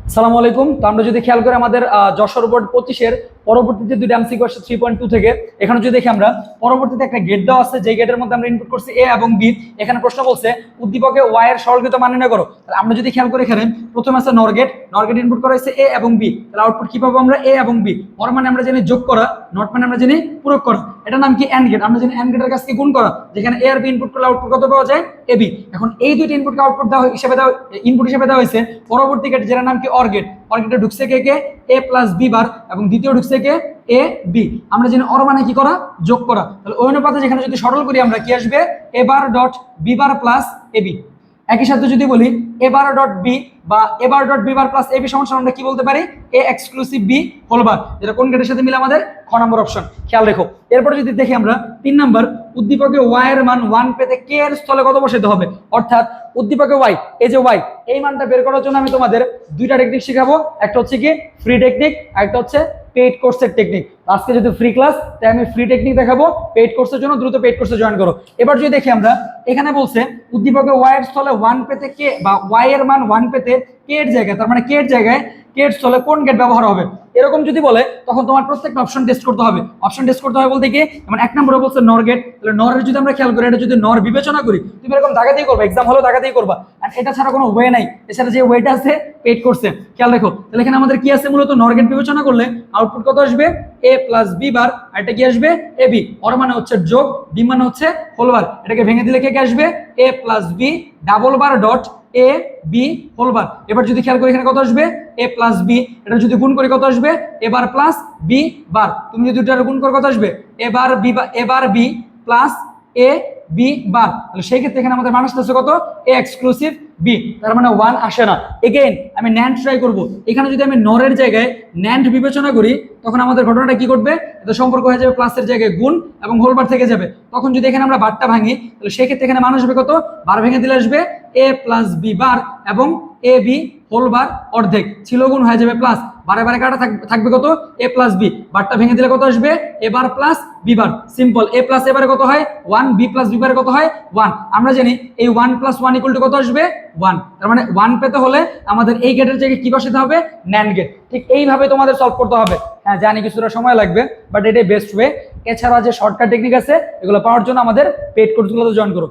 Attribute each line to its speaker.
Speaker 1: আসসালামু আলাইকুম। তো আমরা যদি খেয়াল করি আমাদের যশোর বোর্ড 25-এর পরবর্তীতে দুইটা এমসিকিউ আসছে 3.2 থেকে। এখানে যদি দেখি আমরা পরবর্তীতে একটা গেট দেওয়া আছে, যে গেটের মধ্যে আমরা ইনপুট করছি এ এবং বি। এখানে প্রশ্ন বলছে উদ্দীপকে ওয়াই এর সরলকৃত মান নির্ণয় করো। তাহলে আমরা যদি খেয়াল করি এখানে প্রথমে আছে নরগেট ইনপুট করা হয়েছে এ এবং বি। তাহলে আউটপুট কি পাবো আমরা? এ এবং বি। অর মানে আমরা জানি যোগ করা, নট মানে আমরা জানি পূরক করা। এটার নাম কি? AND gate. আমরা জানি এন্ড গেটের কাছে গুণ করা, যেখানে এ আর বি ইনপুট করলে আউটপুট কত পাওয়া যায়? A B. এখন এই দুইটা ইনপুটকে আউটপুট দেওয়া হিসেবে দেওয়া ইনপুট হিসেবে দেওয়া হয়েছে পরবর্তী গেট, যেটার নাম কি? Or gate. অর গেটে ঢুকছে কে কে? এ প্লাস বি বার, এবং দ্বিতীয় ঢুকছে কে? A B. আমরা জানি অর মানে কি করা? যোগ করা। তাহলে ওই অনুপাতে যেখানে যদি সরল করি আমরা কি আসবে? A bar dot B bar plus A B. একই সাথে যদি বলি এ বার ডট বি বা A bar dot B bar plus A B সমান আমরা কি বলতে পারি? A exclusive B whole bar, যেটা কোন গেটের সাথে মিলে? আমাদের খ নম্বর অপশন। খেয়াল রেখো। এরপরে যদি দেখি আমরা 3 নম্বর, উদ্দীপকে ওয়াই এর মান 1 পেতে কে এর স্থলে কত বসাতে হবে। অর্থাৎ উদ্দীপকে ওয়াই, এই যে ওয়াই, এই মানটা বের করার জন্য আমি তোমাদের দুইটা টেকনিক শেখাবো। একটা হচ্ছে কি ফ্রি টেকনিক, আর একটা হচ্ছে পেইড কোর্সের টেকনিক। আজকে যেহেতু ফ্রি ক্লাস, তাই আমি ফ্রি টেকনিক দেখাবো। পেইড কোর্সের জন্য দ্রুত পেইড কোর্সে জয়েন করো। এবার যদি দেখি আমরা এখানে বলছে উদ্দীপকে ওয়াই এর স্থলে 1 পেতে কে, বা ওয়াই এর মান 1 পেতে কে এর জায়গায়, তার মানে কে এর জায়গায় কে এর স্থলে কোন গেট ব্যবহার হবে, এরকম যদি বলে তখন তোমার প্রত্যেকটা অপশন টেস্ট করতে হবে। অপশন টেস্ট করতে হবে বলতে কি, যেমন 1 নম্বরে বলছে নর গেট। তাহলে নরের যদি আমরা খেয়াল করি, এটা যদি নর বিবেচনা করি, তুমি এরকম দাগা দিয়ে করবে, এক্সাম হলো দাগা দিয়ে করবা। আর এটা ছাড়া কোনো ওয়ে নাই। এছাড়া যে ওয়েটা আছে পেইড কোর্সে, খেয়াল রাখো। তাহলে এখানে আমাদের কি আছে? মূলত নর গেট বিবেচনা করলে আউটপুট কত আসবে? এ প্লাস বি বার, আর এটা কি আসবে? A B. অর মানে হচ্ছে যোগ, বি মানে হচ্ছে হোল বার। এটাকে ভেঙে দিলে কে কে আসবে? A plus B double bar dot A B whole bar. এবার যদি খেয়াল করি এখানে কত আসবে? A plus B. এটা যদি গুণ করি কত আসবে? A bar plus B bar. তুমি যদি দুইটার গুণ করো কত আসবে? A bar B, A bar B plus A B bar. তাহলে সেই ক্ষেত্রে এখানে আমাদের মান আসছে কত? A exclusive B. তার মানে 1 আসে না। এগেইন আমি ন্যান্ড ট্রাই করব। এখানে যদি আমি নরের জায়গায় ন্যান্ড বিবেচনা করি, তখন আমাদের ঘটনাটা কি ঘটবে? এটা সম্পর্ক হয়ে যাবে প্লাসের জায়গায় গুণ এবং হোল বার থেকে যাবে। তখন যদি এখানে আমরা বারটা ভাঙি, তাহলে সেই ক্ষেত্রে এখানে মান আসবে কত? বার ভেঙে দিলে আসবে এ প্লাস বি বার, এবং এ বি হোল বার অর্ধেক ছিল গুণ হয়ে যাবে প্লাস। বারে বারে কাটা থাকবে কত? এ প্লাস বি। বারটা ভেঙে দিলে কত আসবে? A bar plus B bar. Simple. A plus এবারে কত হয়? 1, বি প্লাস বি বারে কত হয়? 1। আমরা জানি এই 1 প্লাস 1 ইকুয়াল টু কত আসবে? 1। তার মানে 1 পেতে হলে আমাদের এই গেটের জায়গায় কি বসাতে হবে? NAND gate. ঠিক এইভাবে তোমাদের সলভ করতে হবে। হ্যাঁ জানি কিছুটা সময় লাগবে, বাট এটাই বেস্ট ওয়ে। এছাড়া যে শর্টকাট টেকনিক আছে, এগুলো পাওয়ার জন্য আমাদের পেইড কোর্সগুলোতে জয়েন করো।